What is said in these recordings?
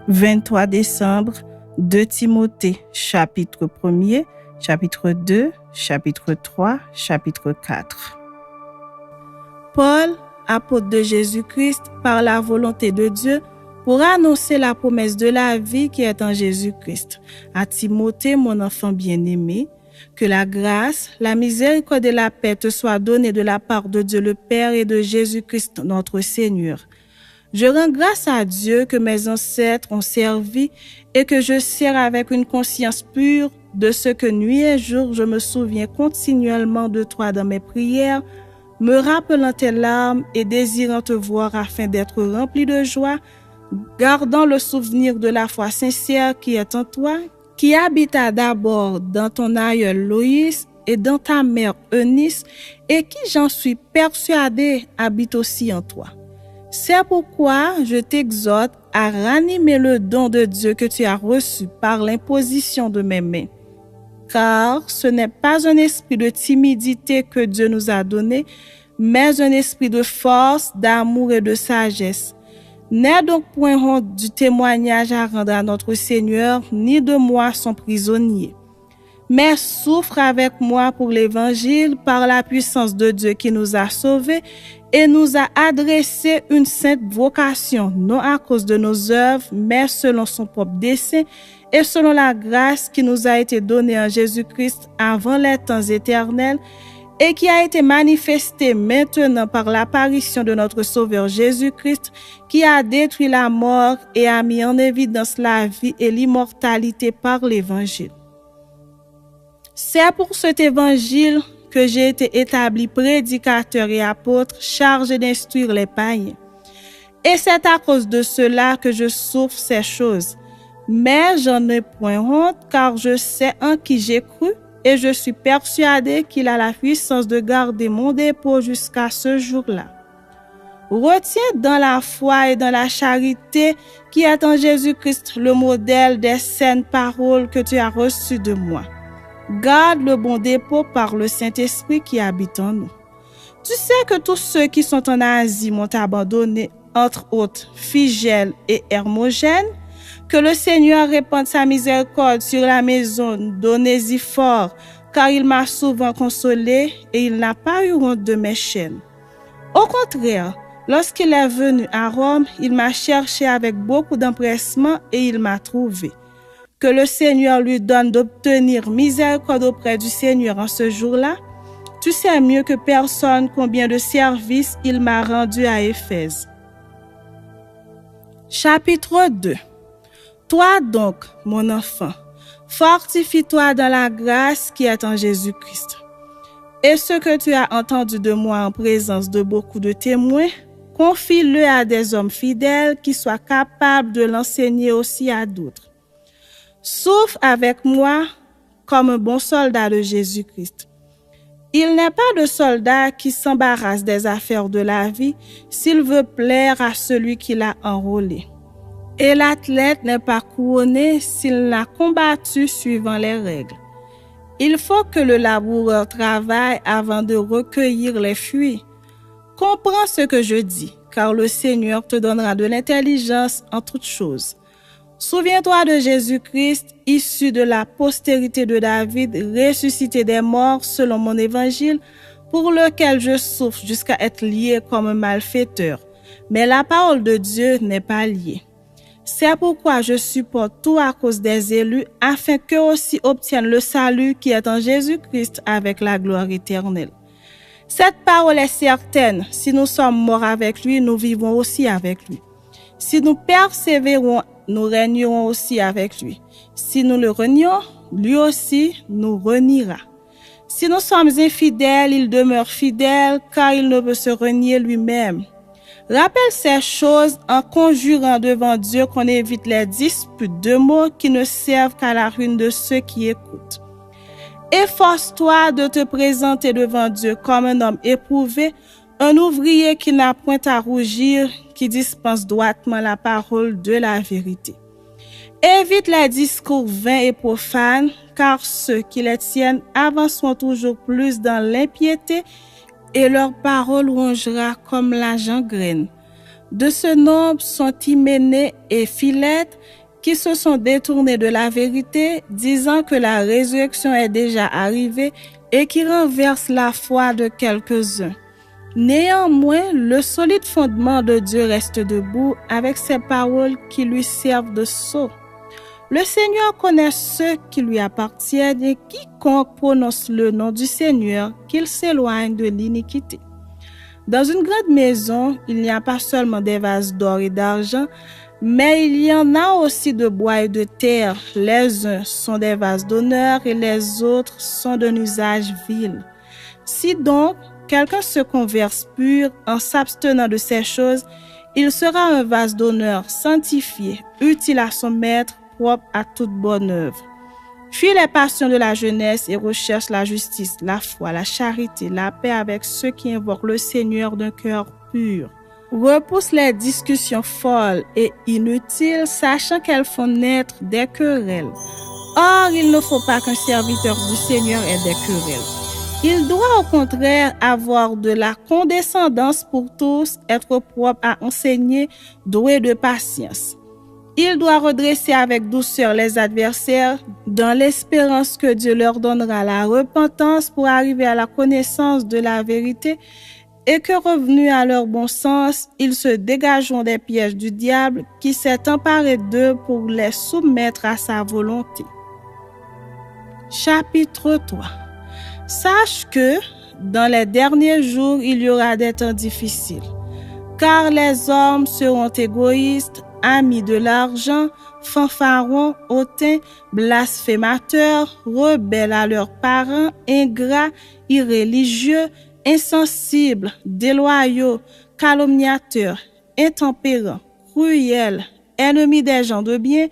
23 décembre, 2 Timothée, chapitre 1er, chapitre 2, chapitre 3, chapitre 4. Paul, apôtre de Jésus-Christ, par la volonté de Dieu, pour annoncer la promesse de la vie qui est en Jésus-Christ. À Timothée, mon enfant bien-aimé, que la grâce, la miséricorde et la paix te soient données de la part de Dieu le Père et de Jésus-Christ notre Seigneur. Je rends grâce à Dieu que mes ancêtres ont servi et que je sers avec une conscience pure de ce que nuit et jour je me souviens continuellement de toi dans mes prières, me rappelant tes larmes et désirant te voir afin d'être rempli de joie, gardant le souvenir de la foi sincère qui est en toi, qui habita d'abord dans ton aïeul Loïs et dans ta mère Eunice et qui, j'en suis persuadée, habite aussi en toi. C'est pourquoi je t'exhorte à ranimer le don de Dieu que tu as reçu par l'imposition de mes mains. Car ce n'est pas un esprit de timidité que Dieu nous a donné, mais un esprit de force, d'amour et de sagesse. N'aie donc point honte du témoignage à rendre à notre Seigneur, ni de moi son prisonnier. Mais souffre avec moi pour l'Évangile par la puissance de Dieu qui nous a sauvés et nous a adressé une sainte vocation, non à cause de nos œuvres, mais selon son propre dessein et selon la grâce qui nous a été donnée en Jésus-Christ avant les temps éternels et qui a été manifestée maintenant par l'apparition de notre Sauveur Jésus-Christ qui a détruit la mort et a mis en évidence la vie et l'immortalité par l'Évangile. C'est pour cet évangile que j'ai été établi prédicateur et apôtre chargé d'instruire les païens. Et c'est à cause de cela que je souffre ces choses. Mais j'en ai point honte car je sais en qui j'ai cru et je suis persuadé qu'il a la puissance de garder mon dépôt jusqu'à ce jour-là. Retiens dans la foi et dans la charité qui est en Jésus-Christ le modèle des saines paroles que tu as reçues de moi. Garde le bon dépôt par le Saint-Esprit qui habite en nous. Tu sais que tous ceux qui sont en Asie m'ont abandonné, entre autres Phygèle et Hermogène, que le Seigneur répande sa miséricorde sur la maison d'Onésiphore, car il m'a souvent consolé et il n'a pas eu honte de mes chaînes. Au contraire, lorsqu'il est venu à Rome, il m'a cherché avec beaucoup d'empressement et il m'a trouvé. Que le Seigneur lui donne d'obtenir miséricorde auprès du Seigneur en ce jour-là. Tu sais mieux que personne combien de services il m'a rendu à Éphèse. Chapitre 2. Toi donc, mon enfant, fortifie-toi dans la grâce qui est en Jésus-Christ. Et ce que tu as entendu de moi en présence de beaucoup de témoins, confie-le à des hommes fidèles qui soient capables de l'enseigner aussi à d'autres. Souffre avec moi comme un bon soldat de Jésus-Christ. Il n'est pas de soldat qui s'embarrasse des affaires de la vie s'il veut plaire à celui qui l'a enrôlé. Et l'athlète n'est pas couronné s'il n'a combattu suivant les règles. Il faut que le laboureur travaille avant de recueillir les fruits. Comprends ce que je dis, car le Seigneur te donnera de l'intelligence en toutes choses. Souviens-toi de Jésus-Christ, issu de la postérité de David, ressuscité des morts selon mon évangile, pour lequel je souffre jusqu'à être lié comme un malfaiteur. Mais la parole de Dieu n'est pas liée. C'est pourquoi je supporte tout à cause des élus, afin qu'eux aussi obtiennent le salut qui est en Jésus-Christ avec la gloire éternelle. Cette parole est certaine, si nous sommes morts avec lui, nous vivons aussi avec lui. Si nous persévérons, nous régnerons aussi avec lui. Si nous le renions, lui aussi nous reniera. Si nous sommes infidèles, il demeure fidèle, car il ne peut se renier lui-même. Rappelle ces choses en conjurant devant Dieu qu'on évite les disputes de mots qui ne servent qu'à la ruine de ceux qui écoutent. Efforce-toi de te présenter devant Dieu comme un homme éprouvé, un ouvrier qui n'a point à rougir, qui dispense droitement la parole de la vérité. Évite les discours vains et profanes, car ceux qui les tiennent avanceront toujours plus dans l'impiété et leur parole rongera comme la gangrène. De ce nombre sont Hyménée et Philette, qui se sont détournés de la vérité, disant que la résurrection est déjà arrivée et qui renversent la foi de quelques-uns. Néanmoins, le solide fondement de Dieu reste debout avec ses paroles qui lui servent de sceau. Le Seigneur connaît ceux qui lui appartiennent et quiconque prononce le nom du Seigneur, qu'il s'éloigne de l'iniquité. Dans une grande maison, il n'y a pas seulement des vases d'or et d'argent, mais il y en a aussi de bois et de terre. Les uns sont des vases d'honneur et les autres sont d'un usage vil. Si donc quelqu'un se converse pur en s'abstenant de ces choses, il sera un vase d'honneur sanctifié, utile à son maître, propre à toute bonne œuvre. Fuis les passions de la jeunesse et recherche la justice, la foi, la charité, la paix avec ceux qui invoquent le Seigneur d'un cœur pur. Repousse les discussions folles et inutiles, sachant qu'elles font naître des querelles. Or, il ne faut pas qu'un serviteur du Seigneur ait des querelles. Il doit au contraire avoir de la condescendance pour tous, être propre à enseigner, doué de patience. Il doit redresser avec douceur les adversaires dans l'espérance que Dieu leur donnera la repentance pour arriver à la connaissance de la vérité et que revenus à leur bon sens, ils se dégageront des pièges du diable qui s'est emparé d'eux pour les soumettre à sa volonté. Chapitre 3. Sache que dans les derniers jours, il y aura des temps difficiles, car les hommes seront égoïstes, amis de l'argent, fanfarons, hautains, blasphémateurs, rebelles à leurs parents, ingrats, irréligieux, insensibles, déloyaux, calomniateurs, intempérants, cruels, ennemis des gens de bien,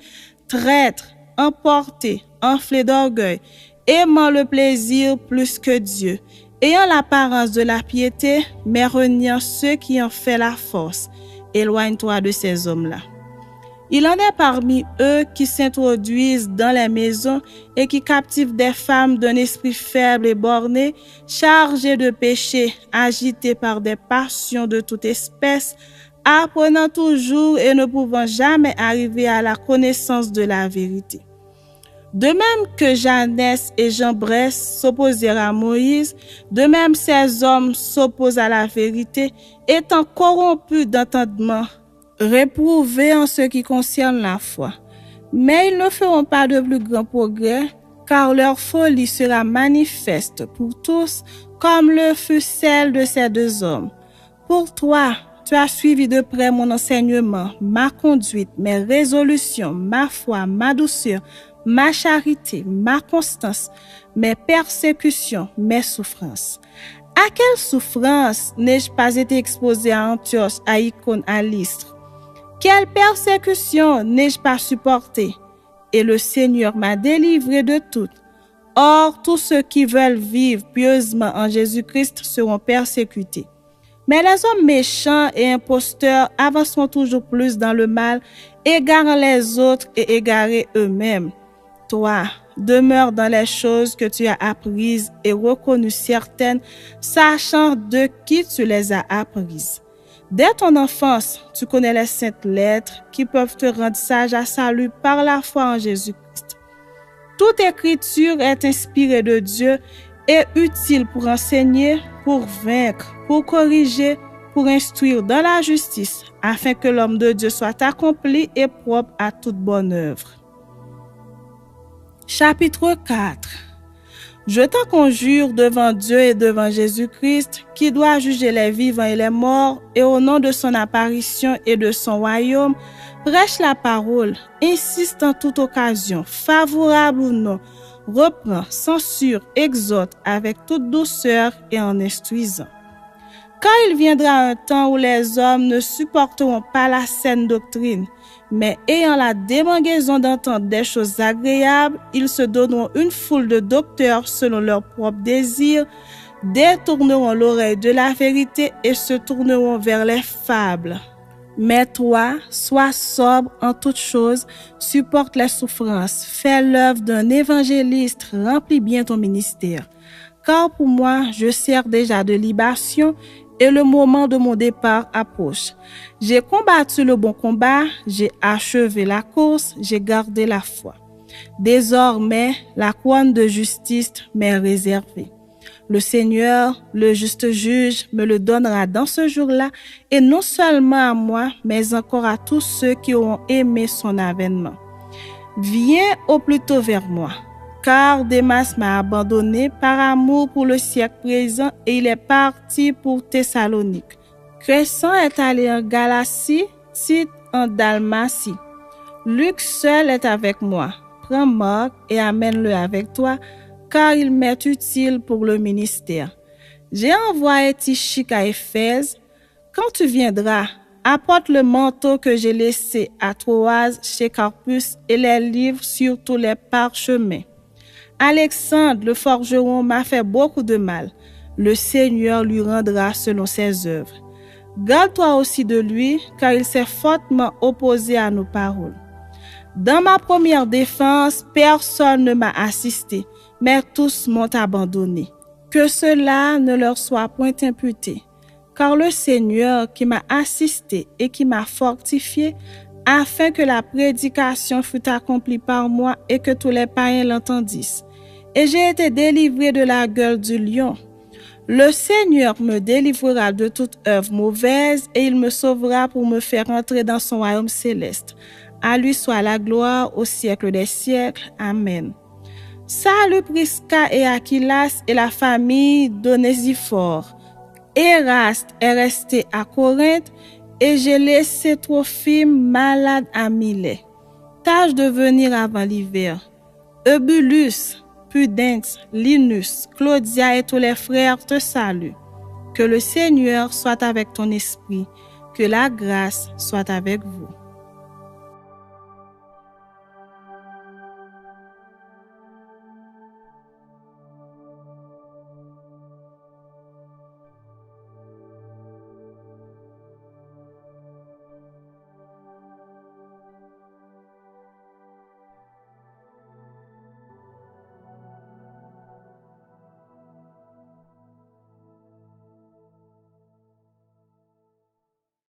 traîtres, emportés, enflés d'orgueil, aimant le plaisir plus que Dieu, ayant l'apparence de la piété, mais reniant ceux qui en fait la force. Éloigne-toi de ces hommes-là. Il en est parmi eux qui s'introduisent dans les maisons et qui captivent des femmes d'un esprit faible et borné, chargées de péché, agitées par des passions de toute espèce, apprenant toujours et ne pouvant jamais arriver à la connaissance de la vérité. De même que Janès et Jambres s'opposèrent à Moïse, de même ces hommes s'opposent à la vérité, étant corrompus d'entendement, réprouvés en ce qui concerne la foi. Mais ils ne feront pas de plus grands progrès, car leur folie sera manifeste pour tous, comme le fut celle de ces deux hommes. Pour toi, tu as suivi de près mon enseignement, ma conduite, mes résolutions, ma foi, ma douceur, ma charité, ma constance, mes persécutions, mes souffrances. À quelle souffrance n'ai-je pas été exposé à Antioche, à Icône, à Lystre? Quelle persécution n'ai-je pas supporté? Et le Seigneur m'a délivré de toutes. Or, tous ceux qui veulent vivre pieusement en Jésus-Christ seront persécutés. Mais les hommes méchants et imposteurs avanceront toujours plus dans le mal, égarant les autres et égarés eux-mêmes. Toi, demeure dans les choses que tu as apprises et reconnues certaines, sachant de qui tu les as apprises. Dès ton enfance, tu connais les saintes lettres qui peuvent te rendre sage à salut par la foi en Jésus-Christ. Toute écriture est inspirée de Dieu et utile pour enseigner, pour vaincre, pour corriger, pour instruire dans la justice, afin que l'homme de Dieu soit accompli et propre à toute bonne œuvre. Chapitre 4. Je t'en conjure devant Dieu et devant Jésus-Christ, qui doit juger les vivants et les morts, et au nom de son apparition et de son royaume, prêche la parole, insiste en toute occasion, favorable ou non, reprend, censure, exhorte avec toute douceur et en instruisant. Quand il viendra un temps où les hommes ne supporteront pas la saine doctrine, mais ayant la démangeaison d'entendre des choses agréables, ils se donneront une foule de docteurs selon leurs propres désirs, détourneront l'oreille de la vérité et se tourneront vers les fables. Mais toi, sois sobre en toutes choses, supporte les souffrances, fais l'œuvre d'un évangéliste, remplis bien ton ministère. car pour moi, je sers déjà de libation et le moment de mon départ approche. J'ai combattu le bon combat, j'ai achevé la course, j'ai gardé la foi. Désormais, la couronne de justice m'est réservée. Le Seigneur, le juste juge, me le donnera dans ce jour-là, et non seulement à moi, mais encore à tous ceux qui auront aimé son avènement. Viens au plus tôt vers moi, car Démas m'a abandonné par amour pour le siècle présent et il est parti pour Thessalonique. Crescent est allé en Galatie, Tite en Dalmatie. Luc seul est avec moi. Prends Marc et amène-le avec toi, car il m'est utile pour le ministère. J'ai envoyé Tychik à Éphèse. Quand tu viendras, apporte le manteau que j'ai laissé à Troas chez Carpus et les livres sur tous les parchemins. Alexandre, le forgeron, m'a fait beaucoup de mal. Le Seigneur lui rendra selon ses œuvres. Garde-toi aussi de lui, car il s'est fortement opposé à nos paroles. Dans ma première défense, personne ne m'a assisté, mais tous m'ont abandonné. Que cela ne leur soit point imputé, car le Seigneur qui m'a assisté et qui m'a fortifié, afin que la prédication fût accomplie par moi et que tous les païens l'entendissent. Et j'ai été délivré de la gueule du lion. Le Seigneur me délivrera de toute œuvre mauvaise et il me sauvera pour me faire entrer dans son royaume céleste. À lui soit la gloire au siècle des siècles. Amen. Salut Prisca et Aquilas et la famille d'Onésiphore. Éraste est resté à Corinthe et j'ai laissé Trophime malade à Milet. Tâche de venir avant l'hiver. Eubulus, Pudens, Linus, Claudia et tous les frères te saluent. Que le Seigneur soit avec ton esprit, que la grâce soit avec vous.